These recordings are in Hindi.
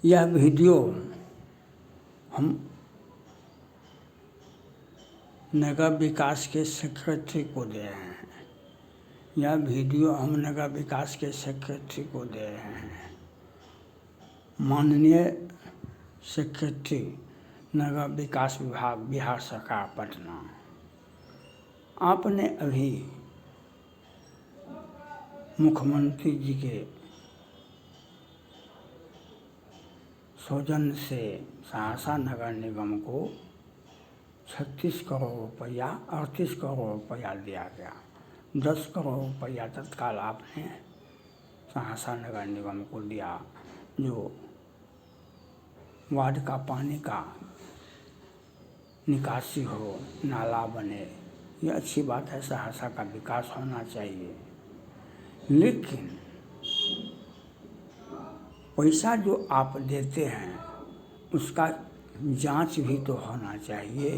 यह वीडियो हम नगर विकास के सेक्रेटरी को दे रहे हैं। यह वीडियो हम नगर विकास के सेक्रेटरी को दे रहे हैं। माननीय सेक्रेटरी नगर विकास विभाग, बिहार सरकार, पटना, आपने अभी मुख्यमंत्री जी के सौजन्य से सहरसा नगर निगम को 36 करोड़ रुपया, 38 करोड़ रुपया दिया गया। 10 करोड़ रुपया तत्काल आपने सहरसा नगर निगम को दिया, जो वार्ड का पानी का निकासी हो, नाला बने। ये अच्छी बात है, सहरसा का विकास होना चाहिए। लेकिन पैसा जो आप देते हैं उसका जांच भी तो होना चाहिए।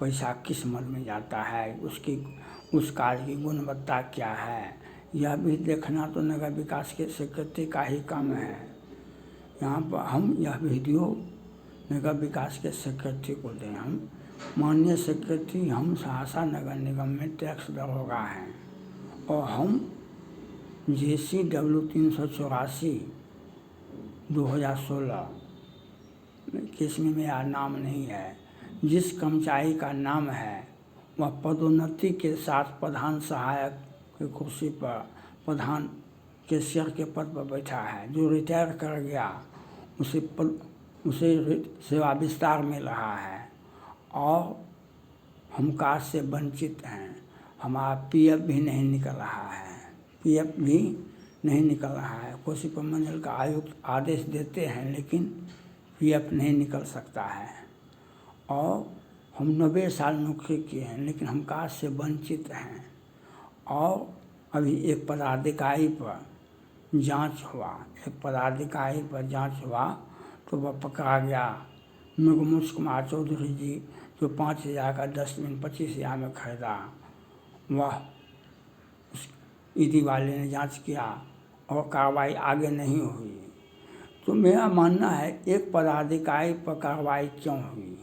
पैसा किस मद में जाता है, उस कार्य की गुणवत्ता क्या है, यह भी देखना तो नगर विकास के सेक्रेटरी का ही काम है। यहाँ पर हम यह वीडियो नगर विकास के सेक्रेटरी को दें। हम माननीय सेक्रेटरी, हम सहरसा नगर निगम में टैक्स दरोगा हैं और हम JCW 384 2016 केस में मेरा नाम नहीं है। जिस कर्मचारी का नाम है वह पदोन्नति के साथ प्रधान सहायक की कुर्सी पर, प्रधान कैशियर के पद पर बैठा है। जो रिटायर कर गया उसे सेवा विस्तार मिल रहा है और हम कार्ड से वंचित हैं। हमारा PF भी नहीं निकल रहा है, PF भी नहीं निकल रहा है। कोसी प्रमंडल का आयुक्त आदेश देते हैं लेकिन PF नहीं निकल सकता है। और हम 90 साल नौकरी किए हैं लेकिन हम कार्ड से वंचित हैं। और अभी एक पदाधिकारी पर जांच हुआ, तो वह पकड़ा गया। मृगमुष कुमार चौधरी जी, जो 5,000 का डस्टबिन 25,000 में खरीदा, वह ED वाले ने जांच किया और कार्रवाई आगे नहीं हुई। तो मेरा मानना है, एक पदाधिकारी पर कार्रवाई क्यों हुई?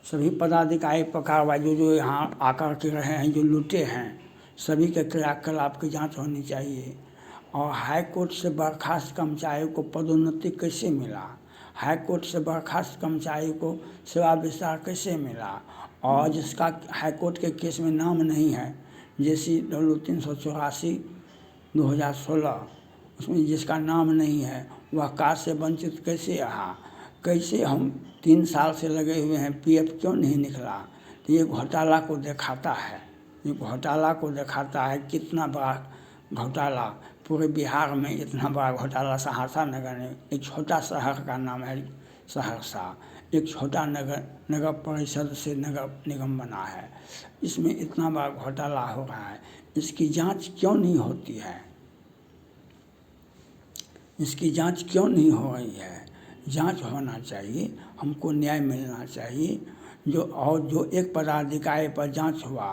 सभी पदाधिकारी पर कार्रवाई, जो यहाँ आकर के रहे हैं, जो लूटे हैं, सभी के क्रियाकलाप की जांच होनी चाहिए। और हाई कोर्ट से बर्खास्त कर्मचारी को पदोन्नति कैसे मिला? हाई कोर्ट से बर्खास्त कर्मचारी को सेवा विस्तार कैसे मिला? और जिसका हाई कोर्ट के केस में नाम नहीं है, JCW 384 2016, उसमें जिसका नाम नहीं है, वह कार्ड से वंचित कैसे रहा? कैसे हम 3 साल से लगे हुए हैं, PF क्यों नहीं निकला? तो ये घोटाला को दिखाता है, कितना बड़ा घोटाला पूरे बिहार में। इतना बड़ा घोटाला सहरसा नगर में, एक छोटा शहर का नाम है सहरसा, एक छोटा नगर परिषद से नगर निगम बना है, इसमें इतना बड़ा घोटाला हो रहा है। इसकी जांच क्यों नहीं होती है? इसकी जांच क्यों नहीं हो रही है? जांच होना चाहिए, हमको न्याय मिलना चाहिए। जो एक पदाधिकारी पर जांच हुआ,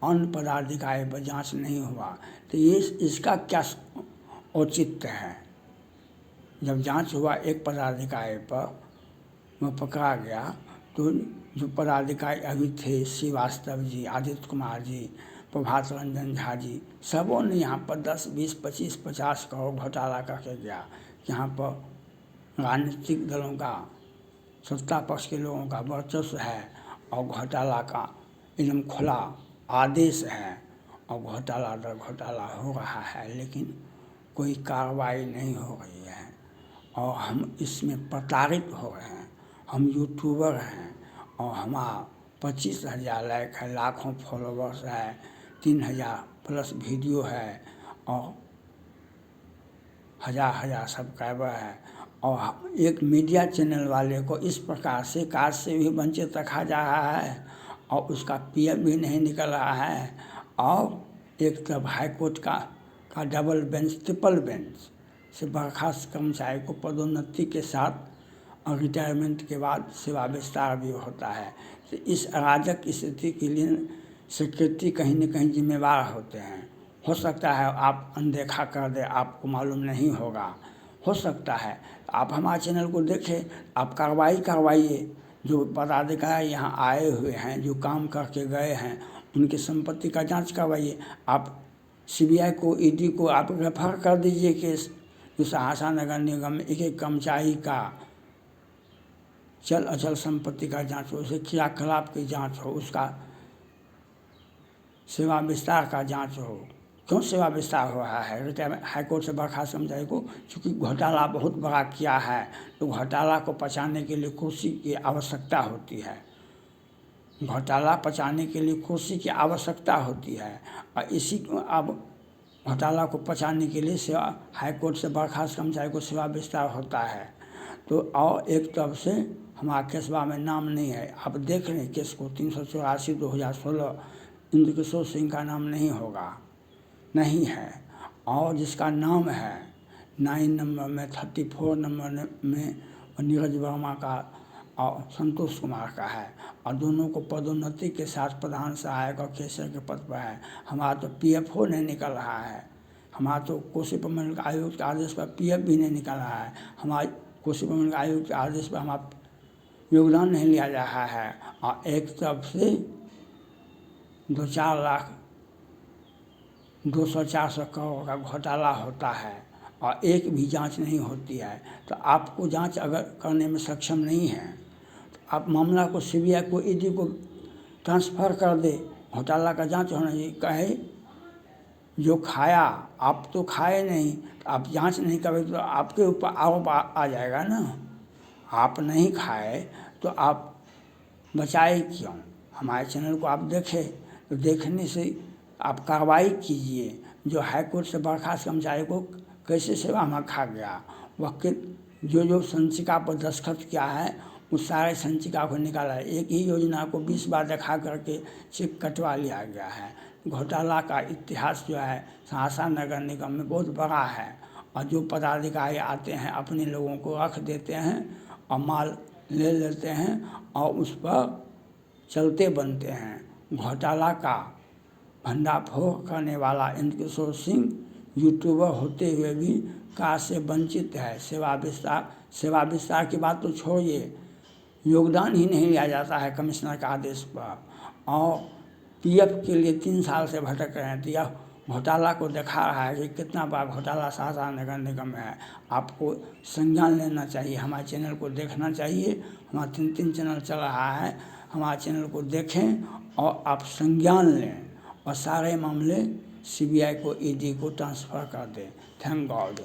अन्य पदाधिकारी पर जांच नहीं हुआ, तो ये इसका क्या औचित्य है? जब जांच हुआ एक पदाधिकारी पर, वह पकड़ा गया, तो जो पदाधिकारी अभी थे, श्रीवास्तव जी, आदित्य कुमार जी, प्रभात रंजन झा जी, सबों ने यहाँ पर 10, 20, 25, 50 करोड़ घोटाला करके गया। यहाँ पर राजनीतिक दलों का, सत्ता पक्ष के लोगों का वर्चस्व है और घोटाला का एकदम खुला आदेश है और घोटाला दर घोटाला हो रहा है, लेकिन कोई कार्रवाई नहीं हो रही है और हम इसमें प्रताड़ित हो रहे हैं। हम यूट्यूबर हैं और हमारा 25,000 लाइक है, लाखों फॉलोवर्स है, 3,000 प्लस वीडियो है और हज़ार सब्सक्राइबर है। और एक मीडिया चैनल वाले को इस प्रकार से कार्ड से भी वंचित रखा जा रहा है और उसका PF भी नहीं निकल रहा है। और एक तरफ हाई कोर्ट का डबल बेंच, ट्रिपल बेंच से बर्खास्त कर्मचारी को पदोन्नति के साथ और रिटायरमेंट के बाद सेवा विस्तार भी होता है। तो इस अराजक स्थिति के लिए सेक्रेटरी कहीं न कहीं जिम्मेवार होते हैं। हो सकता है आप अनदेखा कर दे, आपको मालूम नहीं होगा, हो सकता है। आप हमारे चैनल को देखें, आप कार्रवाई करवाइए। जो पदाधिकारी यहाँ आए हुए हैं, जो काम करके गए हैं, उनकी संपत्ति का जांच करवाइए। आप सीबीआई को, ईडी को आप रेफर कर दीजिए केस। जो सहरसा नगर निगम में एक कर्मचारी का चल अचल संपत्ति का जांच हो, उसके क्रियाकलाप की जांच हो, उसका सेवा विस्तार का जांच हो। क्यों सेवा विस्तार हो रहा है? रिटायरमेंट हाईकोर्ट से बर्खास्त कर्मचारी को चूँकि घोटाला बहुत बड़ा किया है, तो घोटाला को पचाने के लिए कुर्सी की आवश्यकता होती है। घोटाला पचाने के लिए कुर्सी की आवश्यकता होती है, और इसी अब घोटाला को पचाने के लिए सेवा हाईकोर्ट से बर्खास्त कर्मचारी को सेवा विस्तार होता है। तो और एक तरफ से हमारा केसवा में नाम नहीं है। आप देख रहे हैं केस को 384/2016 इंद्रकिशोर सिंह का नाम नहीं होगा, नहीं है। और जिसका नाम है 9 नंबर में, 34 नंबर में नीरज वर्मा का और संतोष कुमार का है, और दोनों को पदोन्नति के साथ प्रधान सहायक और कैशियर के पद पर है। हमारा तो पीएफओ नहीं निकल रहा है, हमारा तो कोसी प्रमंडल आयुक्त के आदेश पर पीएफ भी नहीं निकल रहा है। हमारे कोसी प्रमंडल आयुक्त के आदेश पर हमारा योगदान नहीं लिया जा रहा है। और एक तरफ से 2-4 करोड़ का घोटाला होता है और एक भी जांच नहीं होती है। तो आपको जांच अगर करने में सक्षम नहीं है, तो आप मामला को सीबीआई को, ईडी को ट्रांसफ़र कर दे। घोटाला का जांच होना चाहिए। कहे जो खाया, आप तो खाए नहीं, तो आप जांच नहीं करें तो आपके ऊपर आरोप आ जाएगा ना। आप नहीं खाए तो आप बचाए क्यों? हमारे चैनल को आप देखें, तो देखने से आप कार्रवाई कीजिए। जो हाईकोर्ट से बर्खास्त कर्मचारी को कैसे सेवा में रखा गया, वह जो संचिका पर दस्तखत किया है, उस सारे संचिका को निकाला है। एक ही योजना को 20 बार दिखा करके चेक कटवा लिया गया है। घोटाला का इतिहास जो है सहरसा नगर निगम में बहुत बड़ा है, और जो पदाधिकारी आते हैं अपने लोगों को रख देते हैं और माल ले लेते हैं और उस पर चलते बनते हैं। घोटाला का भंडाफोड़ करने वाला इंद्रकिशोर सिंह यूट्यूबर होते हुए भी कार से वंचित है। सेवा विस्तार की बात तो छोड़िए, योगदान ही नहीं लिया जाता है कमिश्नर का आदेश पर, और पीएफ के लिए 3 साल से भटक रहे हैं। तो यह घोटाला को दिखा रहा है कि कितना बड़ा घोटाला सहरसा नगर निगम में है। आपको संज्ञान लेना चाहिए, हमारे चैनल को देखना चाहिए। हमारा 3 चैनल चल रहा है, हमारे चैनल को देखें और आप संज्ञान लें, और सारे मामले सीबीआई को, ईडी को ट्रांसफ़र कर दें। Thank God.